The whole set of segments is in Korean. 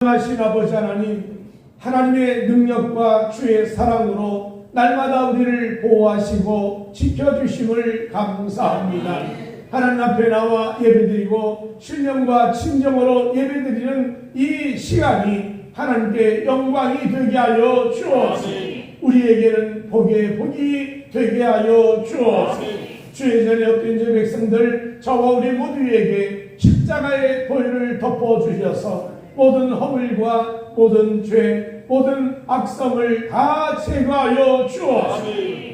하신 아버지 하나님, 하나님의 능력과 주의 사랑으로 날마다 우리를 보호하시고 지켜주심을 감사합니다. 하나님 앞에 나와 예배드리고 신령과 진정으로 예배드리는 이 시간이 하나님께 영광이 되게 하여 주옵소서. 우리에게는 복의 복이 되게 하여 주옵소서. 주의 전에 엎드린 제 백성들, 저와 우리 모두에게 십자가의 보혈을 덮어주셔서 모든 허물과 모든 죄, 모든 악성을 다 제거하여 주옵소서.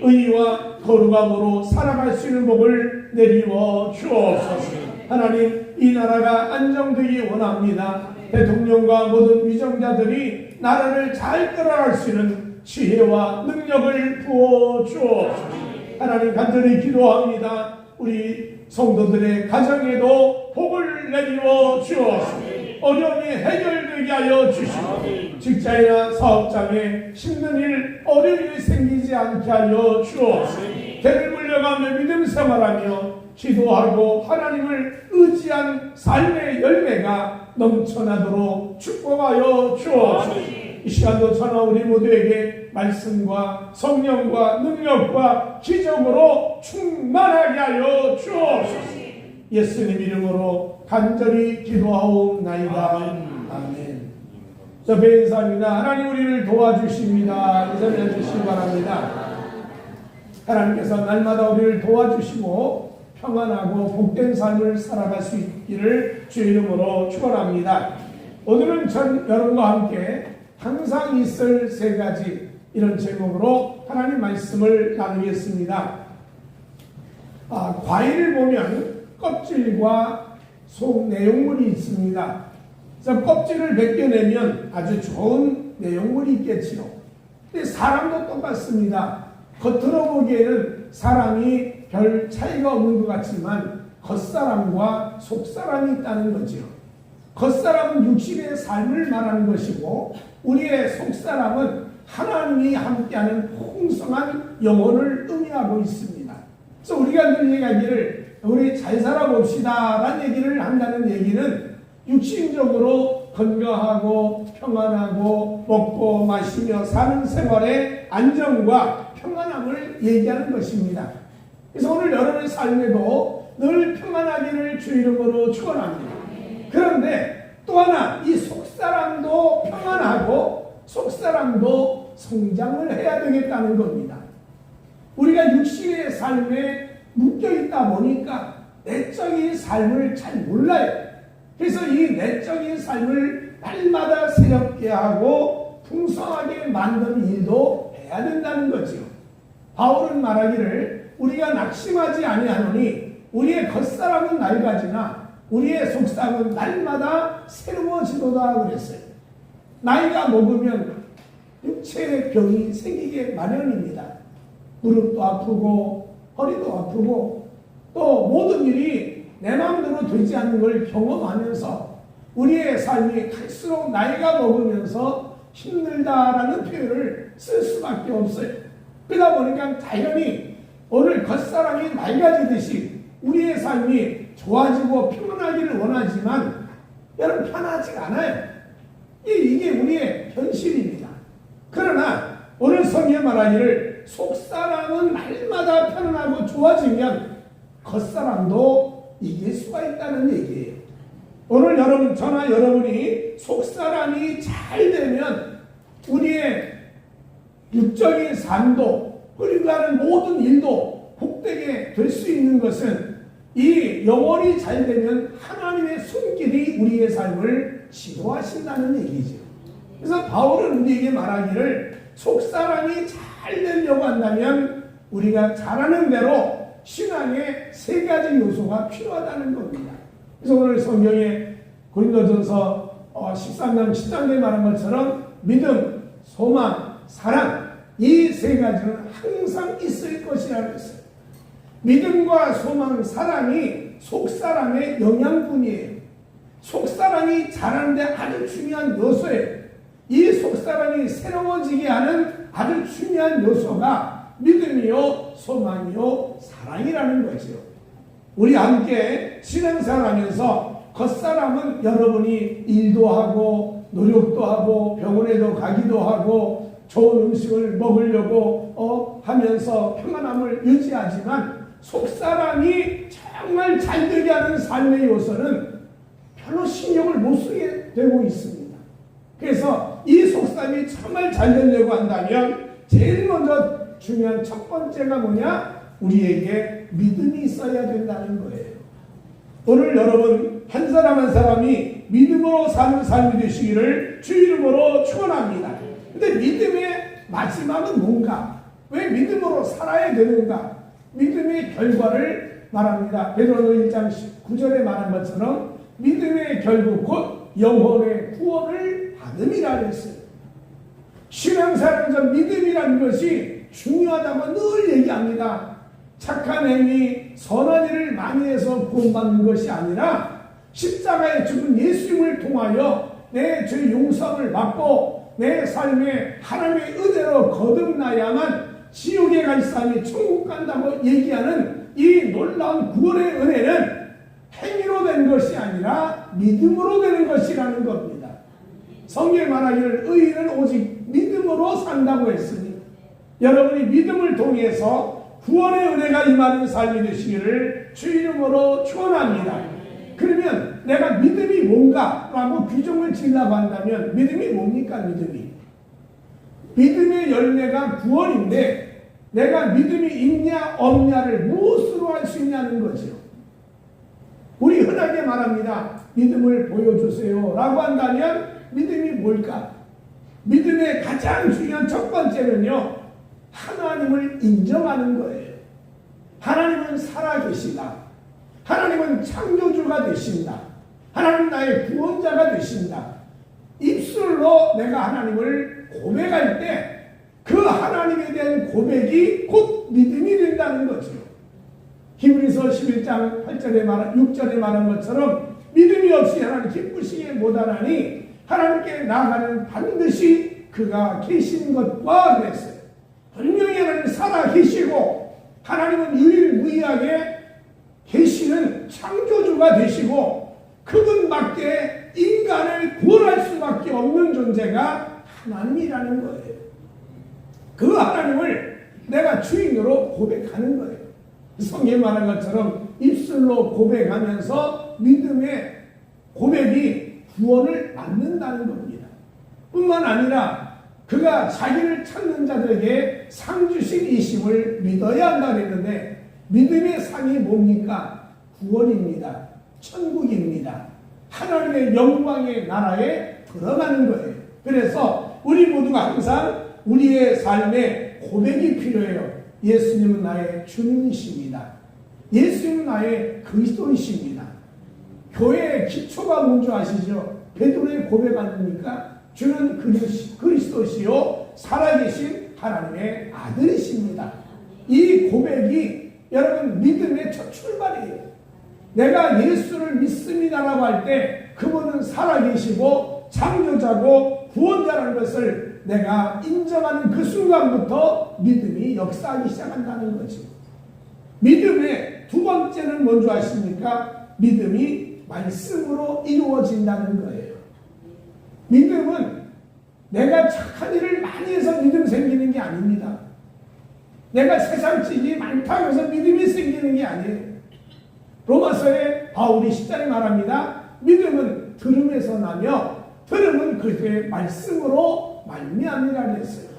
의와 거룩함으로 살아갈 수 있는 복을 내리워 주옵소서. 하나님, 이 나라가 안정되기 원합니다. 대통령과 모든 위정자들이 나라를 잘 끌어갈 수 있는 지혜와 능력을 부어 주옵소서. 하나님, 간절히 기도합니다. 우리 성도들의 가정에도 복을 내리워 주옵소서. 어려움이 해결되게 하여 주시고 직장이나 사업장에 힘든 일, 어려움이 생기지 않게 하여 주옵소서. 대를 물려가며 믿음 생활하며 기도하고 하나님을 의지한 삶의 열매가 넘쳐나도록 축복하여 주옵소서. 이 시간도 저나 우리 모두에게 말씀과 성령과 능력과 기적으로 충만하게 하여 주옵소서. 예수님 이름으로 간절히 기도하옵나이다. 아멘. 저 배인사입니다. 하나님 우리를 도와주십니다. 이 자리에 앉으시기 바랍니다. 하나님께서 날마다 우리를 도와주시고 평안하고 복된 삶을 살아갈 수 있기를 주의 이름으로 축원합니다. 오늘은 전 여러분과 함께 항상 있을 세 가지, 이런 제목으로 하나님 말씀을 나누겠습니다. 과일을 보면 껍질과 속 내용물이 있습니다. 그래서 껍질을 벗겨내면 아주 좋은 내용물이 있겠지요. 근데 사람도 똑같습니다. 겉으로 보기에는 사람이 별 차이가 없는 것 같지만 겉사람과 속사람이 있다는 거죠. 겉사람은 육신의 삶을 말하는 것이고 우리의 속사람은 하나님이 함께하는 풍성한 영혼을 의미하고 있습니다. 그래서 우리가 늘 얘기하기를 우리 잘 살아봅시다 라는 얘기를 한다는 얘기는 육신적으로 건강하고 평안하고 먹고 마시며 사는 생활의 안정과 평안함을 얘기하는 것입니다. 그래서 오늘 여러분의 삶에도 늘 평안하기를 주 이름으로 축원합니다. 그런데 또 하나, 이 속사람도 평안하고 속사람도 성장을 해야 되겠다는 겁니다. 우리가 육신의 삶에 묶여있다 보니까 내적인 삶을 잘 몰라요. 그래서 이 내적인 삶을 날마다 새롭게 하고 풍성하게 만드는 일도 해야 된다는 거죠. 바울은 말하기를 우리가 낙심하지 아니하노니 우리의 겉사람은 낡아지나 우리의 속사람은 날마다 새로워지도다 그랬어요. 나이가 먹으면 육체의 병이 생기게 마련입니다. 무릎도 아프고 허리도 아프고 또 모든 일이 내 마음대로 되지 않는 걸 경험하면서 우리의 삶이 갈수록 나이가 먹으면서 힘들다라는 표현을 쓸 수밖에 없어요. 그러다 보니까 당연히 오늘 겉사람이 맑아지듯이 우리의 삶이 좋아지고 평안하기를 원하지만 여러분 편하지가 않아요. 이게 우리의 현실입니다. 그러나 오늘 성경에 말하기를 속사람은 날마다 편안하고 좋아지면 겉사람도 이길 수가 있다는 얘기예요. 오늘 여러분, 저나 여러분이 속사람이 잘 되면 우리의 육적인 삶도 그리고 하는 모든 일도 복되게 될 수 있는 것은 이 영혼이 잘 되면 하나님의 손길이 우리의 삶을 지도하신다는 얘기죠. 그래서 바울은 우리에게 말하기를 속사람이 잘 되려고 한다면 우리가 잘하는 대로 신앙의 세 가지 요소가 필요하다는 겁니다. 그래서 오늘 성경에 고린도전서 13장 10장에 말한 것처럼 믿음, 소망, 사랑, 이 세 가지는 항상 있을 것이라고 했어요. 믿음과 소망, 사랑이 속사람의 영양분이에요. 속사람이 자라는데 아주 중요한 요소예요. 이 속사람이 새로워지게 하는 아주 중요한 요소가 믿음이요, 소망이요, 사랑이라는 거죠. 우리 함께 신앙생활하면서 겉사람은 여러분이 일도 하고 노력도 하고 병원에도 가기도 하고 좋은 음식을 먹으려고 하면서 평안함을 유지하지만 속사람이 정말 잘 되게 하는 삶의 요소는 별로 신경을 못 쓰게 되고 있습니다. 그래서 이 속사람이 정말 잘 되려고 한다면 제일 먼저 중요한 첫 번째가 뭐냐? 우리에게 믿음이 있어야 된다는 거예요. 오늘 여러분 한 사람 한 사람이 믿음으로 사는 삶이 되시기를 주 이름으로 축원합니다. 근데 믿음의 마지막은 뭔가? 왜 믿음으로 살아야 되는가? 믿음의 결과를 말합니다. 베드로서 1장 9절에 말한 것처럼 믿음의 결국 곧 영혼의 구원을 받음이라 했어요. 신앙생활에서 믿음이라는 것이 중요하다고 늘 얘기합니다. 착한 행위, 선한 일을 많이 해서 구원받는 것이 아니라 십자가에 죽은 예수님을 통하여 내 죄 용서를 받고 내 삶에 하나님의 은혜로 거듭나야만 지옥에 갈 사람이 천국 간다고 얘기하는 이 놀라운 구원의 은혜는 행위로 된 것이 아니라 믿음으로 되는 것이라는 겁니다. 성경에 말하기를 의인은 오직 믿음으로 산다고 했으니 여러분이 믿음을 통해서 구원의 은혜가 임하는 삶이 되시기를 주 이름으로 축원합니다. 그러면 내가 믿음이 뭔가 라고 규정을 지으려고 한다면 믿음이 뭡니까? 믿음의 열매가 구원인데 내가 믿음이 있냐 없냐를 무엇으로 할 수 있냐는 거죠. 우리 흔하게 말합니다. 믿음을 보여주세요 라고 한다면 믿음이 뭘까? 믿음의 가장 중요한 첫 번째는요, 하나님을 인정하는 거예요. 하나님은 살아계시다. 하나님은 창조주가 되신다. 하나님 나의 구원자가 되신다. 입술로 내가 하나님을 고백할 때 그 하나님에 대한 고백이 곧 믿음이 된다는 거죠. 히브리서 11장 8절에 6절에 말한 것처럼 믿음이 없이 하나님 기쁘시게 못하나니 하나님께 나아가는 반드시 그가 계신 것과 그랬어요. 분명히 하나님 살아 계시고 하나님은 유일무이하게 계시는 창조주가 되시고 그분밖에 인간을 구원할 수밖에 없는 존재가 하나님이라는 거예요. 그 하나님을 내가 주인으로 고백하는 거예요. 성경에 말한 것처럼 입술로 고백하면서 믿음의 고백이 구원을 받는다는 겁니다. 뿐만 아니라 그가 자기를 찾는 자들에게 상 주신 이심을 믿어야 한다고 했는데 믿음의 상이 뭡니까? 구원입니다. 천국입니다. 하나님의 영광의 나라에 들어가는 거예요. 그래서 우리 모두가 항상 우리의 삶에 고백이 필요해요. 예수님은 나의 주님이십니다. 예수님은 나의 그리스도이십니다. 교회의 기초가 뭔지 아시죠? 베드로의 고백 아닙니까? 주는 그리스도시요 살아계신 하나님의 아들이십니다. 이 고백이 여러분 믿음의 첫 출발이에요. 내가 예수를 믿습니다라고 할 때 그분은 살아계시고 창조자고 구원자라는 것을 내가 인정하는 그 순간부터 믿음이 역사하기 시작한다는 거죠. 믿음의 두 번째는 뭔지 아십니까? 믿음이 말씀으로 이루어진다는 거예요. 믿음은 내가 착한 일을 많이 해서 믿음 생기는 게 아닙니다. 내가 세상 지식이 많다고 해서 믿음이 생기는 게 아니에요. 로마서에 바울이 10장에 말합니다. 믿음은 들음에서 나며 들음은 그리스도의 말씀으로 말미암이라 했어요.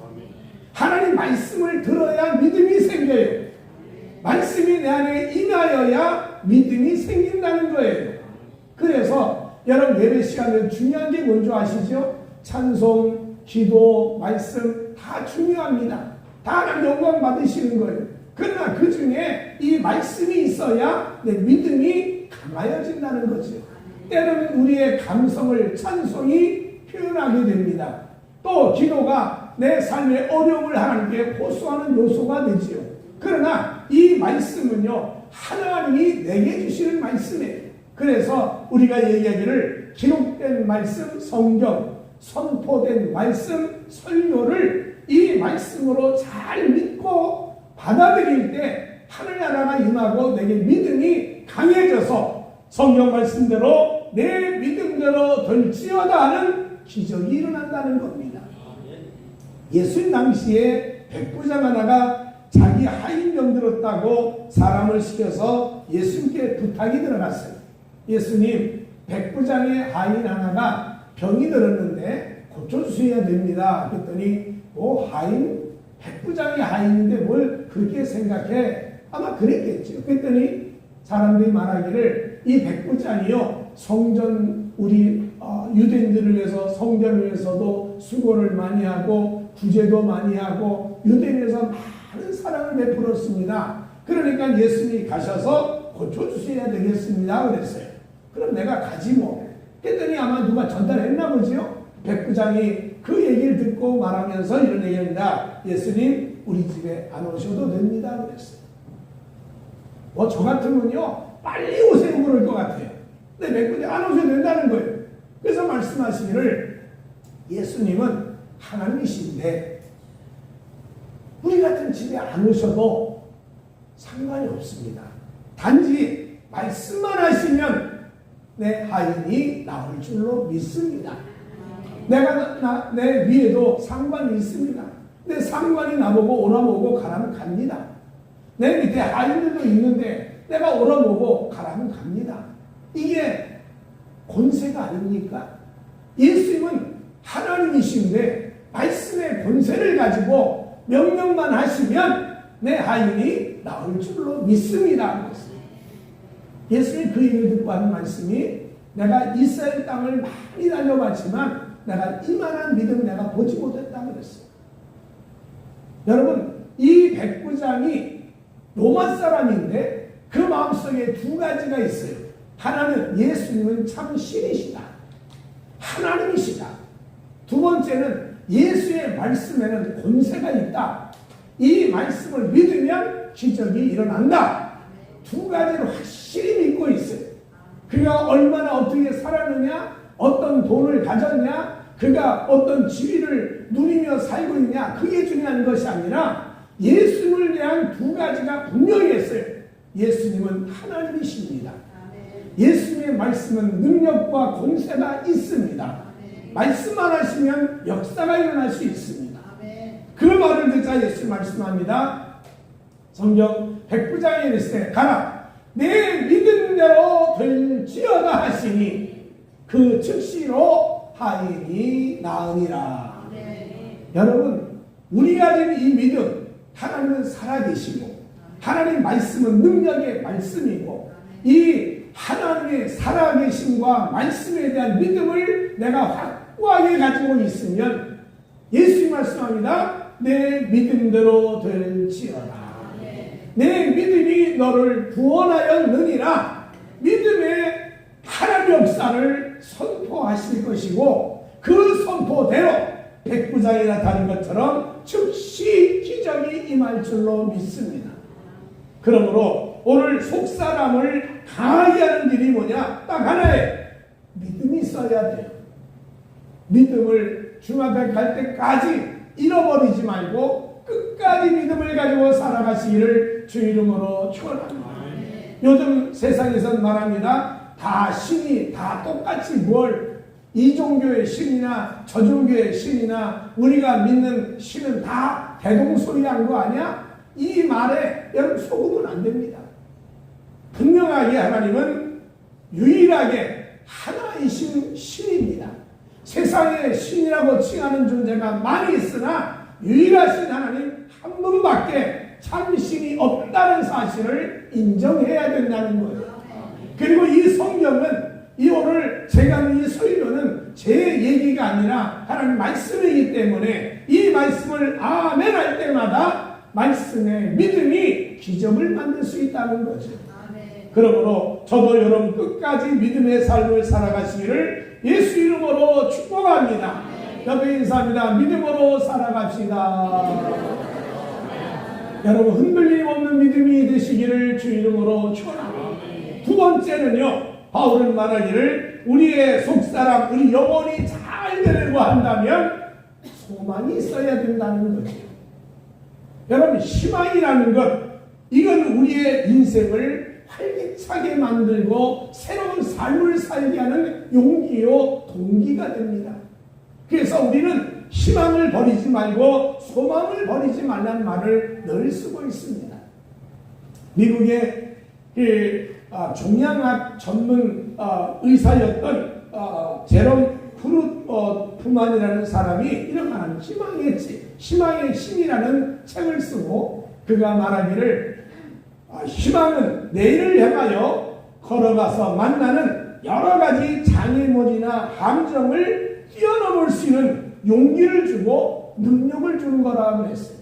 하나님 말씀을 들어야 믿음이 생겨요. 말씀이 내 안에 임하여야 믿음이 생긴다는 거예요. 그래서 여러분 예배 시간에 중요한 게 뭔지 아시죠? 찬송, 기도, 말씀 다 중요합니다. 다 하나님 영광 받으시는 거예요. 그러나 그 중에 이 말씀이 있어야 내 믿음이 강하여진다는 거죠. 때로는 우리의 감성을 찬송이 표현하게 됩니다. 또 기도가 내 삶의 어려움을 하나님께 호소하는 요소가 되지요. 그러나 이 말씀은요, 하나님이 내게 주시는 말씀이에요. 그래서 우리가 얘기하기를 기록된 말씀, 성경, 선포된 말씀, 설교를 이 말씀으로 잘 믿고 받아들일 때 하늘나라가 임하고 내게 믿음이 강해져서 성경 말씀대로 내 믿음대로 될지어다 하는 기적이 일어난다는 겁니다. 예수님 당시에 백부장 하나가 자기 하인병 들었다고 사람을 시켜서 예수님께 부탁이 들어갔어요. 예수님, 백부장의 하인 하나가 병이 들었는데 고쳐주셔야 됩니다. 그랬더니 백부장의 하인인데 뭘 그렇게 생각해? 아마 그랬겠죠. 그랬더니 사람들이 말하기를 이 백부장이요, 성전 우리 유대인들을 위해서 성전을 위해서도 수고를 많이 하고 구제도 많이 하고 유대인에서 많은 사랑을 베풀었습니다. 그러니까 예수님이 가셔서 고쳐주셔야 되겠습니다. 그랬어요. 그럼 내가 가지 뭐. 그랬더니 아마 누가 전달했나 보지요. 백부장이 그 얘기를 듣고 말하면서 이런 얘기합니다. 예수님, 우리 집에 안 오셔도 됩니다. 그랬어요. 저 같으면요, 빨리 오세요 그럴 것 같아요. 근데 백부장이 안 오셔도 된다는 거예요. 그래서 말씀하시기를 예수님은 하나님이신데 우리 같은 집에 안 오셔도 상관이 없습니다. 단지 말씀만 하시면 내 하인이 나올 줄로 믿습니다. 내 위에도 상관이 있습니다. 내 상관이 나보고 오라보고 가라면 갑니다. 내 밑에 하인들도 있는데 내가 오라보고 가라면 갑니다. 이게 권세가 아닙니까? 예수님은 하나님이신데 말씀의 권세를 가지고 명령만 하시면 내 하인이 나올 줄로 믿습니다. 예수님이 그 얘기를 듣고 하는 말씀이 내가 이스라엘 땅을 많이 달려봤지만 내가 이만한 믿음 내가 보지 못했다고 그랬어요. 여러분, 이 백부장이 로마 사람인데 그 마음속에 두 가지가 있어요. 하나는 예수님은 참 신이시다. 하나님이시다. 두 번째는 예수의 말씀에는 권세가 있다. 이 말씀을 믿으면 기적이 일어난다. 두 가지를 확실히 믿고 있어요. 그가 얼마나 어떻게 살았느냐, 어떤 돈을 가졌냐, 그가 어떤 지위를 누리며 살고 있냐, 그게 중요한 것이 아니라 예수님을 대한 두 가지가 분명히 했어요. 예수님은 하나님이십니다. 예수님의 말씀은 능력과 권세가 있습니다. 말씀만 하시면 역사가 일어날 수 있습니다. 그 말을 듣자 예수 말씀합니다. 성경 백부장이 이르시되 가라 내 믿음대로 될지어다 하시니 그 즉시로 하인이 나으니라. 여러분, 우리가 가진 이 믿음, 하나님은 살아계시고 하나님 말씀은 능력의 말씀이고 이 하나님의 살아계심과 말씀에 대한 믿음을 내가 확고하게 가지고 있으면 예수님 말씀합니다. 내 믿음대로 될지어다. 내 믿음이 너를 구원하였느니라. 믿음의 하나님의 역사를 선포하실 것이고 그 선포대로 백부장이 나타난 것처럼 즉시 기적이 임할 줄로 믿습니다. 그러므로 오늘 속사람을 강하게 하는 일이 뭐냐? 딱 하나예요. 믿음이 있어야 돼요. 믿음을 주 앞에 갈 때까지 잃어버리지 말고 끝까지 믿음을 가지고 살아가시기를 주 이름으로 축원합니다. 요즘 세상에서 말합니다. 다 신이 다 똑같이 이 종교의 신이나 저 종교의 신이나 우리가 믿는 신은 다 대동소이한 거 아니야? 이 말에 여러분 속으면 안 됩니다. 분명하게 하나님은 유일하게 하나이신 신입니다. 세상에 신이라고 칭하는 존재가 많이 있으나 유일하신 하나님 한 분밖에 참신이 없다는 사실을 인정해야 된다는 거예요. 그리고 이 성경은 오늘 제가 하는 이 설교는 제 얘기가 아니라 하나님 말씀이기 때문에 이 말씀을 아멘 할 때마다 말씀의 믿음이 기적을 만들 수 있다는 거죠. 그러므로 저도 여러분 끝까지 믿음의 삶을 살아가시기를 예수 이름으로 축복합니다. 옆에 인사합니다. 믿음으로 살아갑시다. 여러분 흔들림 없는 믿음이 되시기를 주 이름으로 축원합니다. 두 번째는요, 바울은 말하기를 우리의 속사람, 우리 영혼이 잘 되려고 한다면 소망이 있어야 된다는 거죠. 여러분, 희망이라는 것, 이건 우리의 인생을 활기차게 만들고 새로운 삶을 살게 하는 용기요 동기가 됩니다. 그래서 우리는 희망을 버리지 말고 소망을 버리지 말라는 말을 늘 쓰고 있습니다. 미국의 종양학 전문 의사였던 제롬 프루트만이라는 사람이 이런 말하는 희망의 힘이라는 책을 쓰고 그가 말하기를 희망은 내일을 향하여 걸어가서 만나는 여러 가지 장애물이나 함정을 뛰어넘을 수 있는 용기를 주고 능력을 주는 거라고 그랬어요.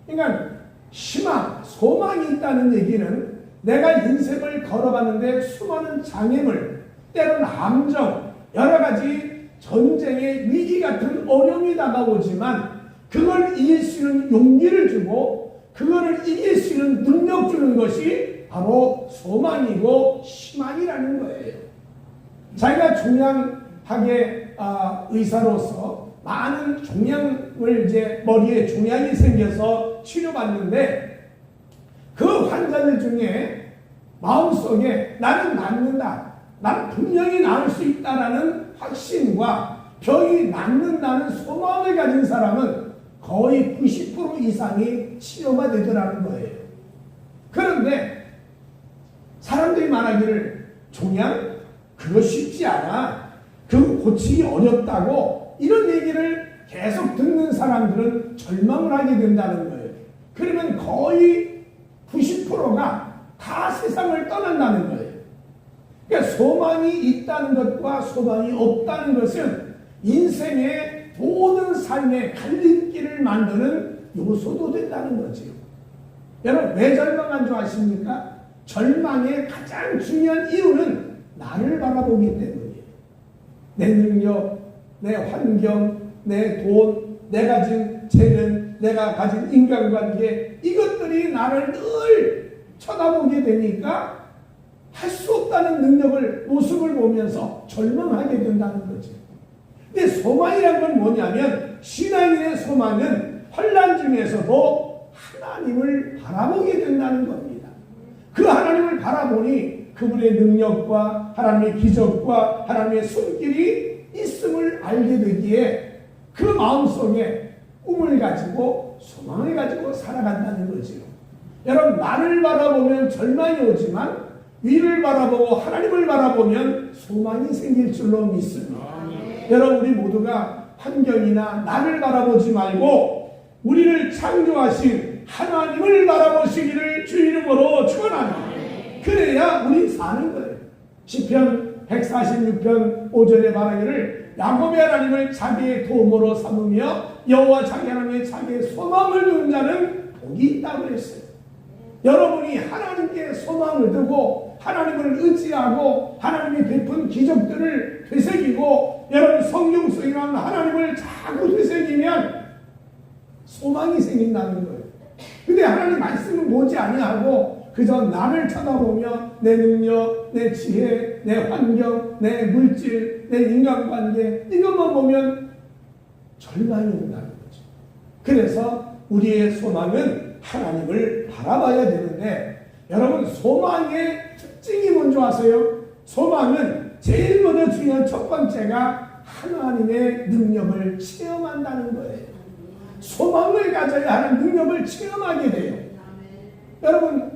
그러니까 희망, 소망이 있다는 얘기는 내가 인생을 걸어가는데 수많은 장애물, 때로는 함정, 여러 가지 전쟁의 위기 같은 어려움이 다가오지만 그걸 이길 수 있는 용기를 주고 그거를 이길 수 있는 능력 주는 것이 바로 소망이고 희망이라는 거예요. 자기가 종양학의 의사로서 많은 종양을 이제 머리에 종양이 생겨서 치료받는데 그 환자들 중에 마음속에 나는 낫는다, 나는 분명히 나을 수 있다라는 확신과 병이 낫는다는 소망을 가진 사람은 거의 90% 이상이 치료가 되더라는 거예요. 그런데 사람들이 말하기를 종양? 그거 쉽지 않아. 그거 고치기 어렵다고 이런 얘기를 계속 듣는 사람들은 절망을 하게 된다는 거예요. 그러면 거의 90%가 다 세상을 떠난다는 거예요. 그러니까 소망이 있다는 것과 소망이 없다는 것은 인생의 모든 삶의 갈림길을 만드는 요소도 된다는 거죠. 여러분 왜 절망한 줄 아십니까? 절망의 가장 중요한 이유는 나를 바라보기 때문이에요. 내 능력, 내 환경, 내 돈, 내가 가진 재능, 내가 가진 인간관계 이것들이 나를 늘 쳐다보게 되니까 할 수 없다는 능력을 모습을 보면서 절망하게 된다는 거죠. 근데 소망이란 건 뭐냐면 신앙인의 소망은 환난 중에서도 하나님을 바라보게 된다는 겁니다. 그 하나님을 바라보니 그분의 능력과 하나님의 기적과 하나님의 손길이 있음을 알게 되기에 그 마음속에 꿈을 가지고 소망을 가지고 살아간다는 거죠. 여러분 나를 바라보면 절망이 오지만 위를 바라보고 하나님을 바라보면 소망이 생길 줄로 믿습니다. 여러분 우리 모두가 환경이나 나를 바라보지 말고 우리를 창조하신 하나님을 바라보시기를 주 이름으로 축원합니다. 그래야 우리 사는 거예요. 시편 146편 5절에 말하기를 야곱의 하나님을 자기의 도움으로 삼으며 여호와 자기 하나님의 자기의 소망을 두는 자는 복이 있다고 그랬어요. 여러분이 하나님께 소망을 두고 하나님을 의지하고 하나님이 베푼 기적들을 되새기고 여러분 성경 속에 나오는 하나님을 자꾸 되새기면 소망이 생긴다는 거예요. 근데 하나님 말씀은 보지 아니하고 그저 나를 쳐다보며 내 능력, 내 지혜, 내 환경, 내 물질, 내 인간관계 이것만 보면 절망이 온다는 거죠. 그래서 우리의 소망은 하나님을 바라봐야 되는데 여러분 소망의 특징이 뭔지 아세요? 소망은 제일 먼저 중요한 첫 번째가 하나님의 능력을 체험한다는 거예요. 소망을 가져야 하는 능력을 체험하게 돼요. 여러분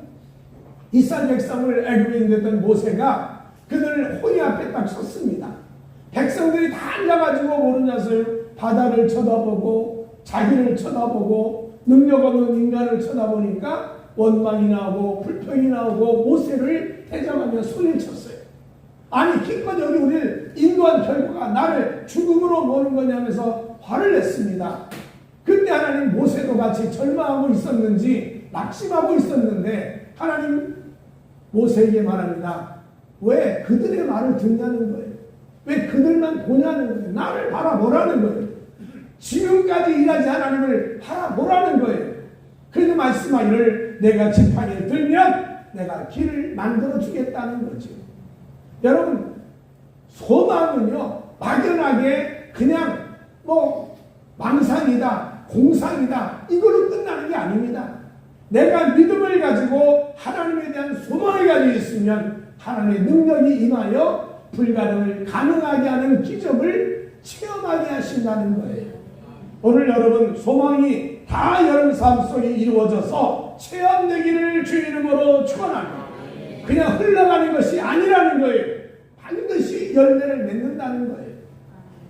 이스라엘 백성을 애굽에 인도했던 모세가 그들을 호리 앞에 딱 섰습니다. 백성들이 다 앉아가지고 모르냐서요. 바다를 쳐다보고 자기를 쳐다보고 능력 없는 인간을 쳐다보니까 원망이 나오고 불평이 나오고 모세를 대적하며 소리를 쳤어요. 아니 기껏 여기 우리를 인도한 결과가 나를 죽음으로 모는 거냐면서 화를 냈습니다. 그때 하나님 모세도 같이 절망하고 있었는지 낙심하고 있었는데 하나님 모세에게 말합니다. 왜 그들의 말을 듣냐는 거예요. 왜 그들만 보냐는 거예요. 나를 바라보라는 거예요. 지금까지 일하지 하나님을 바라보라는 거예요. 그래서 말씀하기를 내가 지팡이를 들면 내가 길을 만들어 주겠다는 거죠. 여러분 소망은요 막연하게 그냥 망상이다 공상이다 이걸로 끝나는 게 아닙니다. 내가 믿음을 가지고 하나님에 대한 소망을 가지고 있으면 하나님의 능력이 임하여 불가능을 가능하게 하는 기적을 체험하게 하신다는 거예요. 오늘 여러분 소망이 다 여러분 삶 속에 이루어져서 체험되기를 주 이름으로 축원합니다. 그냥 흘러가는 것이 아니라는 거예요. 반드시 열매를 맺는다는 거예요.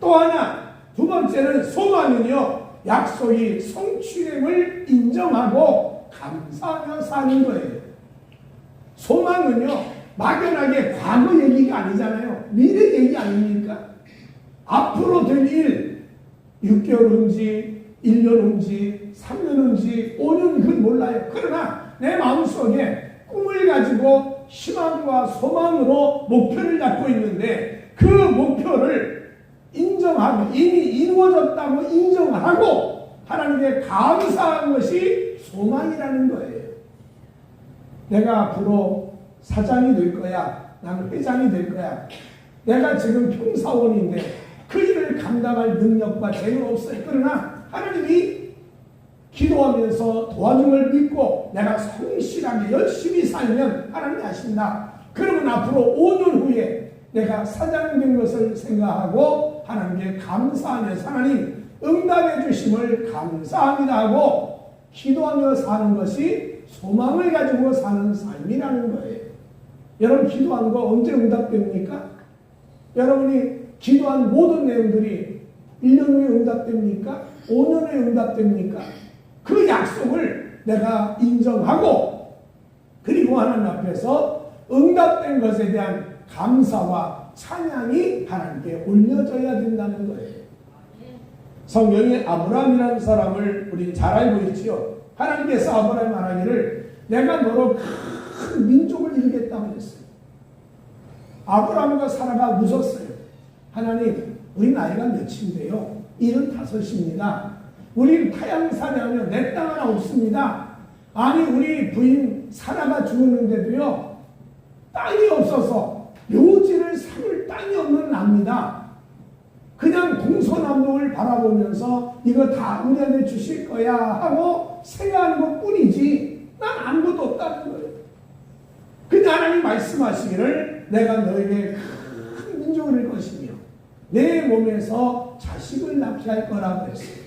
또 하나, 두 번째는 소망은요, 약속이 성취됨을 인정하고 감사하며 사는 거예요. 소망은요, 막연하게 과거 얘기가 아니잖아요. 미래 얘기 아닙니까? 앞으로 될 일, 6개월 후인지 1년 후인지 3년 후인지 5년 그건 몰라요. 그러나 내 마음속에 꿈을 가지고 희망과 소망으로 목표를 잡고 있는데 그 목표를 인정하고 이미 이루어졌다고 인정하고 하나님께 감사한 것이 소망이라는 거예요. 내가 앞으로 사장이 될 거야. 나는 회장이 될 거야. 내가 지금 평사원인데 그 일을 감당할 능력과 재능은 없어요. 그러나 하나님이 기도하면서 도와줌을 믿고 내가 성실하게 열심히 살면 하나님이 하신다. 그러면 앞으로 5년 후에 내가 사장 된 것을 생각하고 하나님께 감사하면서 하나님 응답해 주심을 감사합니다 하고 기도하며 사는 것이 소망을 가지고 사는 삶이라는 거예요. 여러분 기도한 거 언제 응답됩니까? 여러분이 기도한 모든 내용들이 1년 후에 응답됩니까? 5년 후에 응답됩니까? 그 약속을 내가 인정하고 그리고 하나님 앞에서 응답된 것에 대한 감사와 찬양이 하나님께 올려져야 된다는 거예요. 성경에 아브라함이라는 사람을 우리 잘 알고 있지요. 하나님께서 아브라함 말하기를 내가 너로 큰 민족을 이루겠다고 했어요. 아브라함과 사라가 웃었어요. 하나님, 우리 나이가 몇인데요? 75입니다. 우리 타향살이하며 내 땅 하나 없습니다. 아니 우리 부인 사라가 죽었는데도요 땅이 없어서 묘지를 삼을 땅이 없는 납니다. 그냥 동서남북을 바라보면서 이거 다 우리한테 주실 거야 하고 생각하는 것 뿐이지 난 아무것도 없다는 거예요. 근데 하나님 말씀하시기를 내가 너에게 큰 민족을 이룰 것이며 내 몸에서 자식을 낳게 할 거라고 했어요.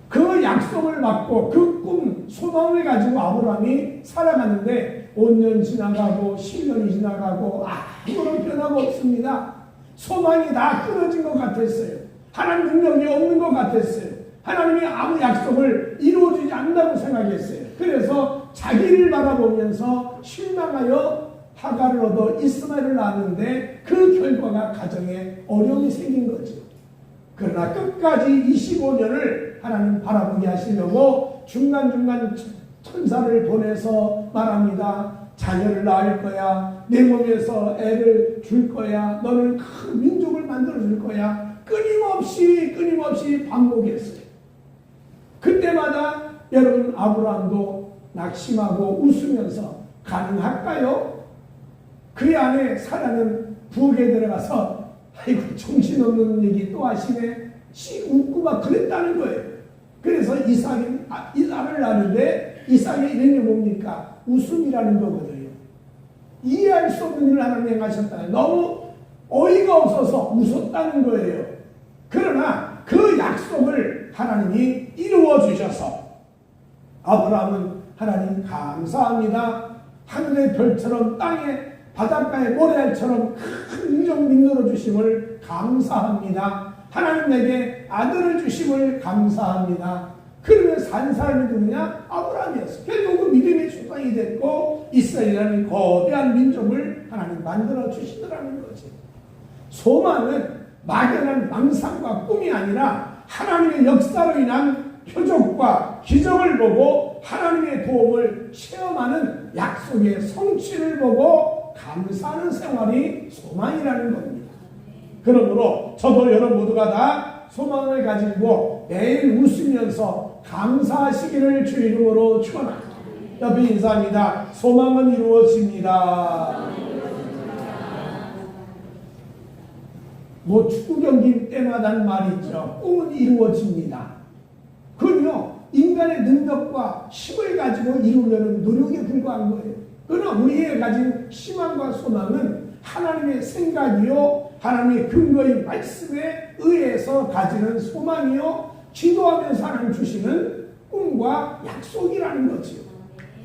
그 약속을 받고 그 꿈, 소망을 가지고 아브라함이 살아가는데 5년 지나가고 10년이 지나가고 아무런 변화가 없습니다. 소망이 다 끊어진 것 같았어요. 하나님 능력이 없는 것 같았어요. 하나님이 아무 약속을 이루어주지 않는다고 생각했어요. 그래서 자기를 바라보면서 실망하여 하가를 얻어 이스마엘을 낳았는데 그 결과가 가정에 어려움이 생긴 거죠. 그러나 끝까지 25년을 하나님 바라보게 하시려고 중간중간 천사를 보내서 말합니다. 자녀를 낳을 거야. 내 몸에서 애를 줄 거야. 너는 큰 민족을 만들어 줄 거야. 끊임없이 반복했어요. 그때마다 여러분 아브라함도 낙심하고 웃으면서 가능할까요? 그 안에 사라는 부엌에 들어가서 아이고 정신없는 얘기 또 하시네. 웃고 막 그랬다는 거예요. 그래서 이삭을 낳는데 이삭의 이름이 뭡니까? 웃음이라는 거거든요. 이해할 수 없는 일을 하나님 행하셨다. 너무 어이가 없어서 웃었다는 거예요. 그러나 그 약속을 하나님이 이루어 주셔서 아브라함은 하나님 감사합니다. 하늘의 별처럼 땅에 바닷가의 모래알처럼 큰 민족 민들어 주심을 감사합니다. 하나님 내게 아들을 주심을 감사합니다. 그러면 산 사람이 누구냐? 아브라함이었어. 결국은 믿음의 출발이 됐고 이스라엘이라는 거대한 민족을 하나님 만들어 주시더라는 거지. 소망은 막연한 망상과 꿈이 아니라 하나님의 역사로 인한 표적과 기적을 보고 하나님의 도움을 체험하는 약속의 성취를 보고 감사하는 생활이 소망이라는 겁니다. 그러므로 저도 여러분 모두가 다 소망을 가지고 매일 웃으면서 감사하시기를 주 이름으로 축원합니다. 옆에 인사합니다. 소망은 이루어집니다. 뭐 축구 경기 때마다 하는 말이 있죠. 꿈은 이루어집니다. 그건요 인간의 능력과 힘을 가지고 이루려는 노력에 불과한 거예요. 그러나 우리의 가진 희망과 소망은 하나님의 생각이요 하나님의 근거인 말씀에 의해서 가지는 소망이요, 기도하면서 하나님 주시는 꿈과 약속이라는 거죠.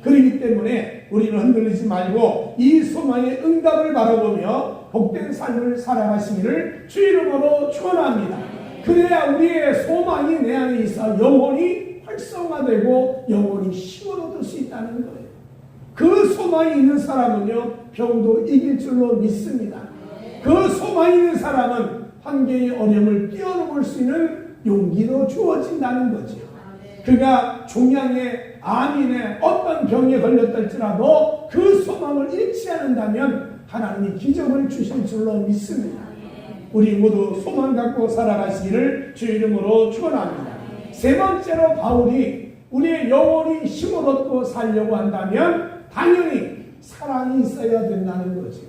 그렇기 때문에 우리는 흔들리지 말고 이 소망의 응답을 바라보며 복된 삶을 살아가시기를 주 이름으로 축원합니다. 그래야 우리의 소망이 내 안에 있어 영혼이 활성화되고 영혼이 힘을 얻을 수 있다는 거예요. 그 소망이 있는 사람은요, 병도 이길 줄로 믿습니다. 그 소망이 있는 사람은 환경의 어려움을 뛰어넘을 수 있는 용기도 주어진다는 거죠. 그가 종양의 암인의 어떤 병에 걸렸달지라도 그 소망을 잃지 않는다면 하나님이 기적을 주실 줄로 믿습니다. 우리 모두 소망 갖고 살아가시기를 주 이름으로 축원합니다. 세 번째로 바울이 우리의 영혼이 힘을 얻고 살려고 한다면 당연히 사랑이 있어야 된다는 거죠.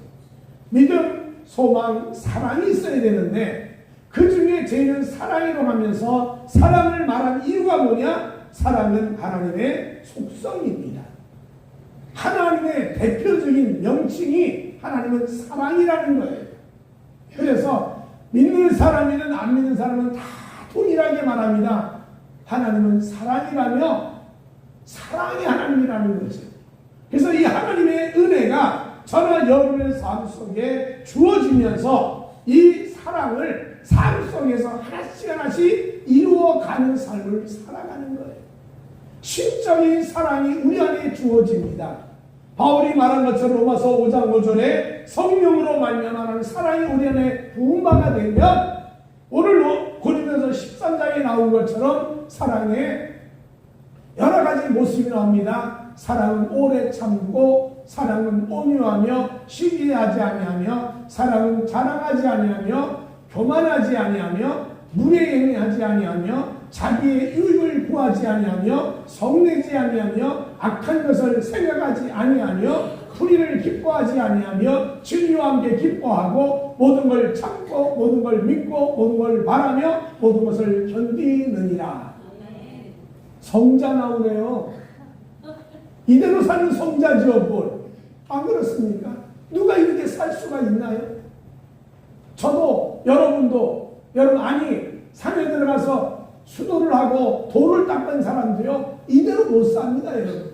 믿음, 소망, 사랑이 있어야 되는데 그 중에 제일은 사랑이라고 하면서 사랑을 말한 이유가 뭐냐? 사랑은 하나님의 속성입니다. 하나님의 대표적인 명칭이 하나님은 사랑이라는 거예요. 그래서 믿는 사람이든 안 믿는 사람은 다 동일하게 말합니다. 하나님은 사랑이라며 사랑이 하나님이라는 거죠. 그래서 이 하나님의 은혜가 저나 여러분의 삶 속에 주어지면서 이 사랑을 삶 속에서 하나씩 하나씩 이루어가는 삶을 살아가는 거예요. 신적인 사랑이 우리 안에 주어집니다. 바울이 말한 것처럼 로마서 5장 5절에 성령으로 말미암아 사랑이 우리 안에 부음바가 되면 오늘 고린도서 13장에 나온 것처럼 사랑의 여러 가지 모습이 나옵니다. 사랑은 오래 참고, 사랑은 온유하며 시기하지 아니하며, 사랑은 자랑하지 아니하며, 교만하지 아니하며, 무례행하지 아니하며, 자기의 유익을 구하지 아니하며, 성내지 아니하며, 악한 것을 생각하지 아니하며, 불의를 기뻐하지 아니하며, 진리와 함께 기뻐하고, 모든 걸 참고, 모든 걸 믿고, 모든 걸 바라며, 모든 것을 견디느니라. 성자 나오네요. 이대로 사는 성자지요, 뭘. 안 그렇습니까? 누가 이렇게 살 수가 있나요? 저도, 여러분도, 산에 들어가서 수도를 하고 돌을 닦은 사람도요, 이대로 못 삽니다, 여러분.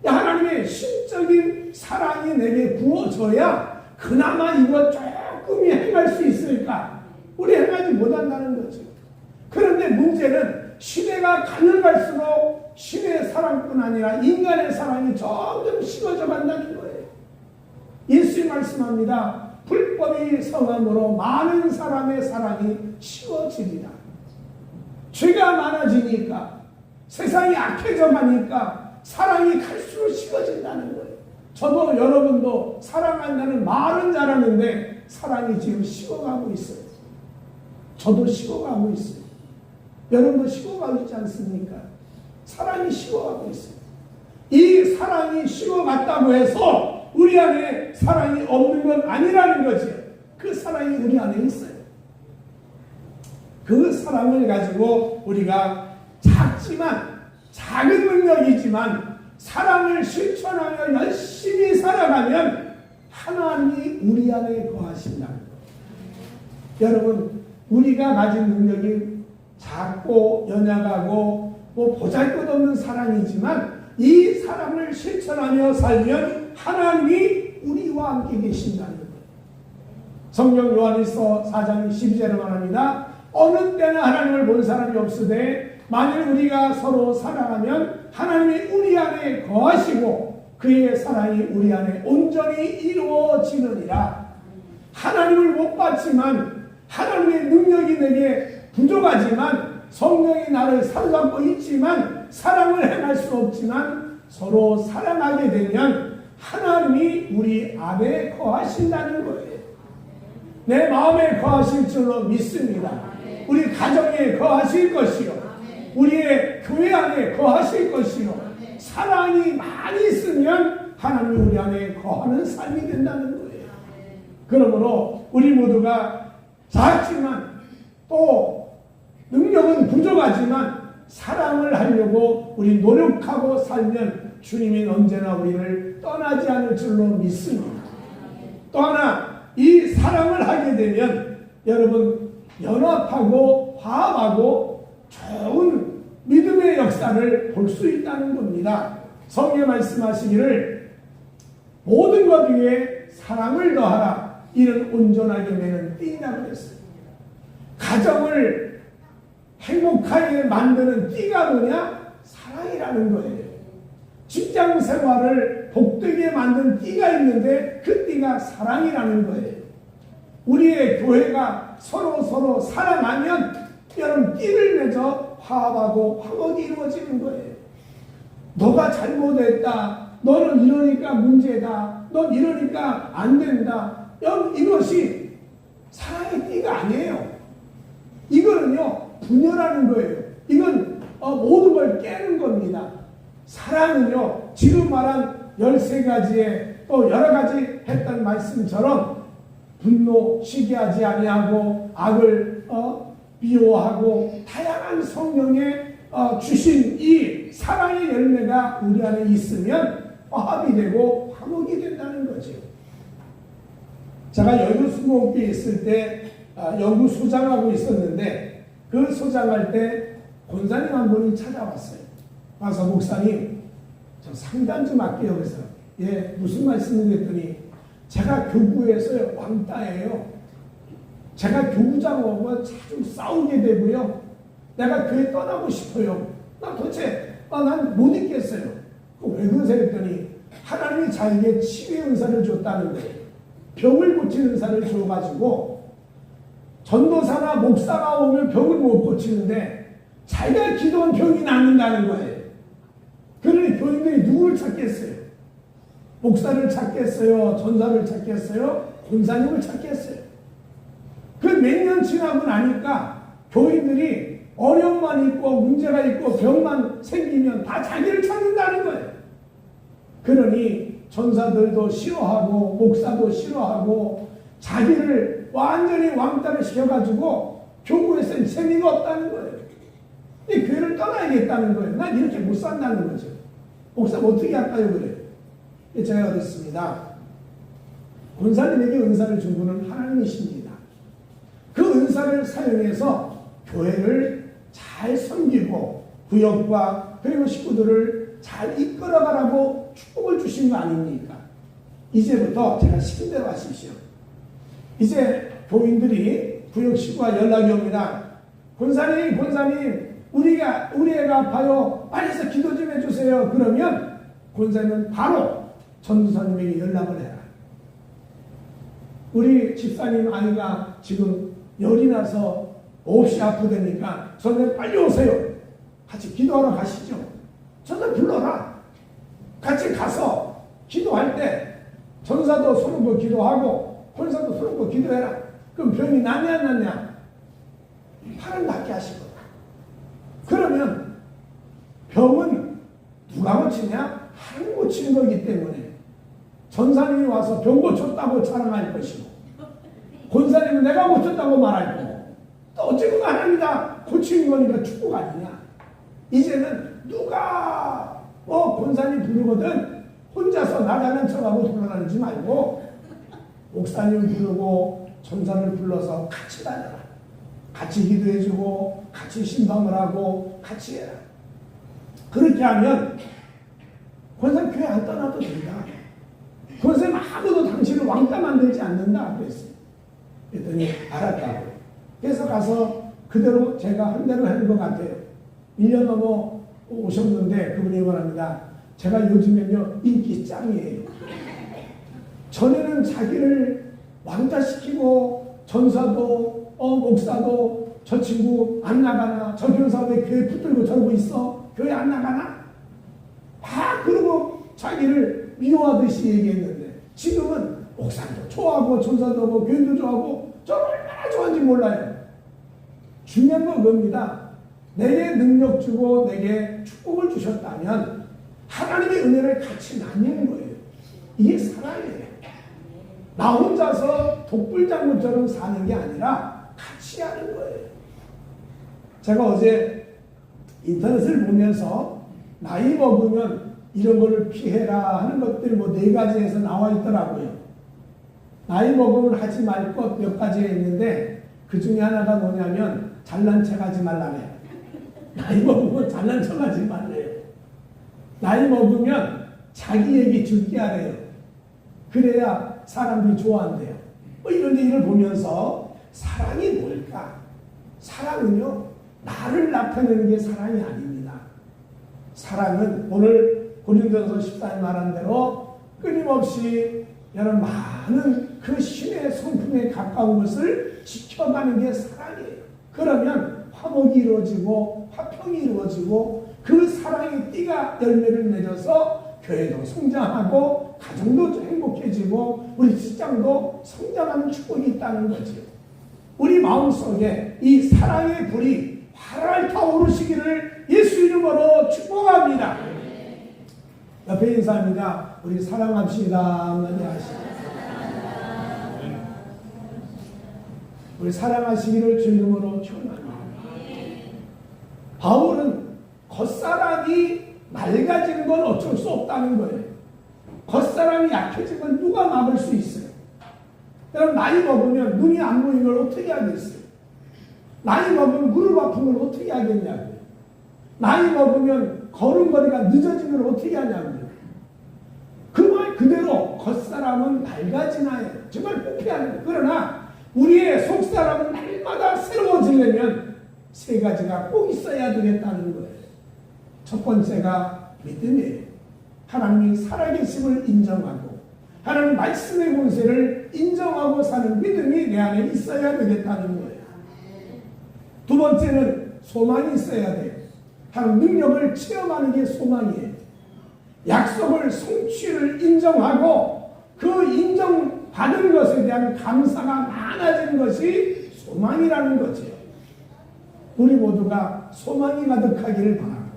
하나님의 신적인 사랑이 내게 부어져야 그나마 이거 조금이 행할 수 있을까? 우리 행하지 못한다는 거죠. 그런데 문제는 시대가 가면 갈수록 신의 사랑뿐 아니라 인간의 사랑이 점점 식어져 간다는 거예요. 예수님 말씀합니다. 불법이 성함으로 많은 사람의 사랑이 식어지리라. 죄가 많아지니까, 세상이 악해져 가니까 사랑이 갈수록 식어진다는 거예요. 저도 여러분도 사랑한다는 말은 잘하는데 사랑이 지금 식어가고 있어요. 저도 식어가고 있어요. 여러분도 식어가고 있지 않습니까? 사랑이 식어가고 있어요. 이 사랑이 식어갔다고 해서 우리 안에 사랑이 없는 건 아니라는 거죠. 그 사랑이 우리 안에 있어요. 그 사랑을 가지고 우리가 작은 능력이지만 사랑을 실천하며 열심히 살아가면 하나님이 우리 안에 거하신다는 거예요. 여러분, 우리가 가진 능력이 작고 연약하고 보잘것없는 사랑이지만 이 사랑을 실천하며 살면 하나님이 우리와 함께 계신다는 거예요. 성경 요한일서 4장 12절에 말합니다. 어느 때나 하나님을 본 사람이 없으되 만일 우리가 서로 사랑하면 하나님이 우리 안에 거하시고 그의 사랑이 우리 안에 온전히 이루어지느니라. 하나님을 못 봤지만 하나님의 능력이 내게 부족하지만 성령이 나를 사로잡고 있지만 사랑을 행할 수 없지만 서로 사랑하게 되면 하나님이 우리 안에 거하신다는 거예요. 내 마음에 거하실 줄로 믿습니다. 우리 가정에 거하실 것이요, 우리의 교회 안에 거하실 것이요, 사랑이 많이 있으면 하나님이 우리 안에 거하는 삶이 된다는 거예요. 그러므로 우리 모두가 작지만 또 능력은 부족하지만 사랑을 하려고 우리 노력하고 살면 주님이 언제나 우리를 떠나지 않을 줄로 믿습니다. 또 하나, 이 사랑을 하게 되면 여러분 연합하고 화합하고 좋은 믿음의 역사를 볼 수 있다는 겁니다. 성경 말씀하시기를 모든 것 위에 사랑을 더하라. 이는 온전하게 매는 띠라고 했습니다. 가정을 행복하게 만드는 띠가 뭐냐? 사랑이라는 거예요. 직장 생활을 복되게 만든 띠가 있는데 그 띠가 사랑이라는 거예요. 우리의 교회가 서로 사랑하면 여러분 띠를 맺어 화합하고 화목이 이루어지는 거예요. 너가 잘못했다. 너는 이러니까 문제다. 넌 이러니까 안 된다. 이것이 사랑의 띠가 아니에요. 이거는요 분열하는 거예요. 이건 모든 걸 깨는 겁니다. 사랑은요 지금 말한 13가지의 또 여러가지 했던 말씀처럼 분노, 시기하지 아니하고 악을 미워하고 다양한 성령의 주신 이 사랑의 열매가 우리 안에 있으면 화합이 되고 화목이 된다는 거죠. 제가 여주 수목교에 있을 때 연구 소장하고 있었는데 그 소장할 때 권사님 한 분이 찾아왔어요. 와서 목사님 저 상담 좀 할게요. 그래서 예 무슨 말씀인지 했더니 제가 교구에서 왕따예요. 제가 교구장하고 자주 싸우게 되고요. 내가 교회 떠나고 싶어요. 나 도대체 난 못 있겠어요. 왜 그러세요? 했더니 하나님이 자기에게 치유의 은사를 줬다는 거예요. 병을 고치는 은사를 줘가지고 전도사나 목사가 오면 병을 못 고치는데 자기가 기도한 병이 낫는다는 거예요. 그러니 교인들이 누구를 찾겠어요? 목사를 찾겠어요? 전사를 찾겠어요? 권사님을 찾겠어요? 그 몇 년 지나고 나니까 교인들이 어려움만 있고 문제가 있고 병만 생기면 다 자기를 찾는다는 거예요. 그러니 전사들도 싫어하고 목사도 싫어하고 자기를 완전히 왕따를 시켜가지고 교구에서는 재미가 없다는 거예요. 이 교회를 떠나야겠다는 거예요. 난 이렇게 못 산다는 거죠. 목사 어떻게 할까요? 그래. 제가 그랬습니다. 권사님에게 은사를 준 분은 하나님이십니다. 그 은사를 사용해서 교회를 잘 섬기고 구역과 그리고 식구들을 잘 이끌어가라고 축복을 주신 거 아닙니까? 이제부터 제가 시킨 대로 하십시오. 이제 교인들이 구역 식구와 연락이 옵니다. 권사님 우리 애가 아파요. 빨리 해서 기도 좀 해주세요. 그러면 권사님은 바로 전도사님에게 연락을 해라. 우리 집사님 아이가 지금 열이 나서 몹시 아프다니까 전도사님 빨리 오세요. 같이 기도하러 가시죠. 전도사님 불러라. 같이 가서 기도할 때 전사도 손 놓고 기도하고 권사도 손 놓고 기도해라. 그럼 병이 낫냐 안 낫냐? 팔을 낫게 하실 거다. 그러면 병은 누가 고치냐? 하나님 고치는 거기 때문에 전사님이 와서 병 고쳤다고 자랑할 것이고 권사님은 내가 고쳤다고 말할 거고 또 어쨌든 하나님이다 고치는 거니까 축복 아니냐. 이제는 누가 권사님 부르거든 혼자서 나가는 척하고 돌아다니지 말고 목사님을 부르고 전사를 불러서 같이 다녀라. 같이 기도해주고 같이 신방을 하고 같이 해라. 그렇게 하면 권사님 교회 안 떠나도 된다. 권사님 아무도 당신을 왕따 만들지 않는다 그랬어요. 그랬더니 알았다고. 그래서 가서 그대로 제가 한 대로 하는 것 같아요. 1년 넘어 오셨는데 그분이 원합니다. 제가 요즘에는요 인기 짱이에요. 전에는 자기를 왕따시키고 전사도 목사도 저 친구 안 나가나? 저 교사 왜 교회 붙들고 저러고 있어? 교회 안 나가나? 그러고 자기를 미워하듯이 얘기했는데 지금은 목사도 좋아하고 전사도 하고 교인도 좋아하고 저 얼마나 좋아하는지 몰라요. 중요한 건 그겁니다. 내게 능력 주고 내게 축복을 주셨다면 하나님의 은혜를 같이 나누는 거예요. 이게 사랑이에요. 나 혼자서 독불장군처럼 사는 게 아니라 같이 하는 거예요. 제가 어제 인터넷을 보면서 나이 먹으면 이런 거를 피해라 하는 것들이 4가지에서 나와 있더라고요. 나이 먹으면 하지 말 것 몇 가지가 있는데 그 중에 하나가 뭐냐면 잘난 척 하지 말라네요. 나이 먹으면 잘난 척 하지 말래요. 나이 먹으면 자기 얘기 줄게 하래요. 그래야 사람들이 좋아한대요. 이런 얘기를 보면서 사랑이 뭘까? 사랑은요, 나를 나타내는 게 사랑이 아닙니다. 사랑은 오늘 고린도전서 14에 말한 대로 끊임없이 여러분 많은 그 신의 성품에 가까운 것을 지켜가는 게 사랑이에요. 그러면 화목이 이루어지고 화평이 이루어지고 그 사랑의 띠가 열매를 맺어서 교회도 성장하고 가정도 행복해지고 우리 직장도 성장하는 축복이 있다는 거죠. 우리 마음속에 이 사랑의 불이 활활 타오르시기를 예수 이름으로 축복합니다. 옆에 인사합니다. 우리 사랑합시다. 한마디 하시죠. 우리 사랑하시기를 주 이름으로 축원합니다. 바울은 겉사람이 맑아지는 건 어쩔 수 없다는 거예요. 겉사람이 약해진 건 누가 막을 수 있어요? 여러분, 나이 먹으면 눈이 안 보이는 걸 어떻게 하겠어요? 나이 먹으면 무릎 아픈 걸 어떻게 하겠냐고요? 나이 먹으면 걸음걸이가 늦어진 걸 어떻게 하냐고요? 그 말 그대로 겉사람은 밝아지나요? 정말 뽑혀야 해요. 그러나 우리의 속사람은 날마다 새로워지려면 세 가지가 꼭 있어야 되겠다는 거예요. 첫 번째가 믿음이에요. 하나님이 살아계심을 인정하고 하나님 말씀의 권세를 인정하고 사는 믿음이 내 안에 있어야 되겠다는 거예요. 두 번째는 소망이 있어야 돼요. 하나님 능력을 체험하는 게 소망이에요. 약속을 성취를 인정하고 그 인정받은 것에 대한 감사가 많아지는 것이 소망이라는 거죠. 우리 모두가 소망이 가득하기를 바랍니다.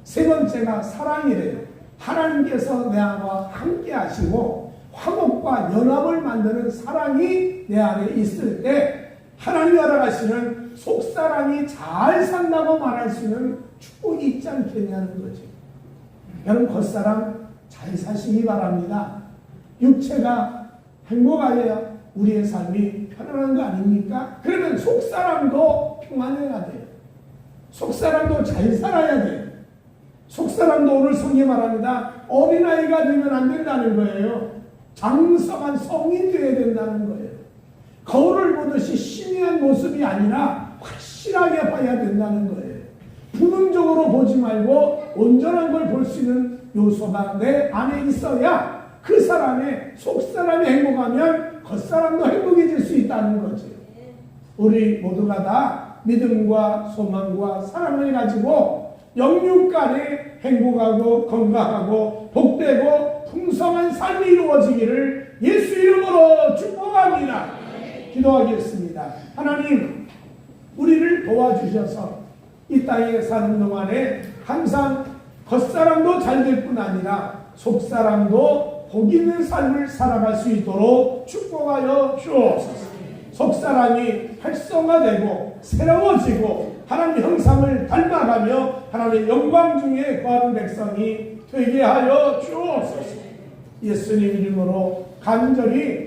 세 번째가 사랑이래요. 하나님께서 내 안과 함께 하시고 화목과 연합을 만드는 사랑이 내 안에 있을 때 하나님이 알아가시는 속사람이 잘 산다고 말할 수 있는 축복이 있지 않겠냐는 거죠. 여러분, 겉사람 잘 사시기 바랍니다. 육체가 행복하여야 우리의 삶이 편안한 거 아닙니까? 그러면 속사람도 평안해야 돼요. 속사람도 잘 살아야 돼요. 속사람도 오늘 성경에 말합니다. 어린아이가 되면 안 된다는 거예요. 장성한 성인 되어야 된다는 거예요. 거울을 보듯이 희미한 모습이 아니라 확실하게 봐야 된다는 거예요. 부분적으로 보지 말고 온전한 걸 볼 수 있는 요소가 내 안에 있어야 그 사람의 속사람이 행복하면 겉사람도 행복해질 수 있다는 거죠. 우리 모두가 다 믿음과 소망과 사랑을 가지고 영육간에 행복하고 건강하고 복되고 풍성한 삶이 이루어지기를 예수 이름으로 축복합니다. 기도하겠습니다. 하나님, 우리를 도와주셔서 이 땅에 사는 동안에 항상 겉사람도 잘 될 뿐 아니라 속사람도 복 있는 삶을 살아갈 수 있도록 축복하여 주옵소서. 속사람이 활성화되고 새로워지고 하나님의 형상을 닮아가며 하나님의 영광 중에 거하는 백성이 되게 하여 주옵소서. 예수님 이름으로 간절히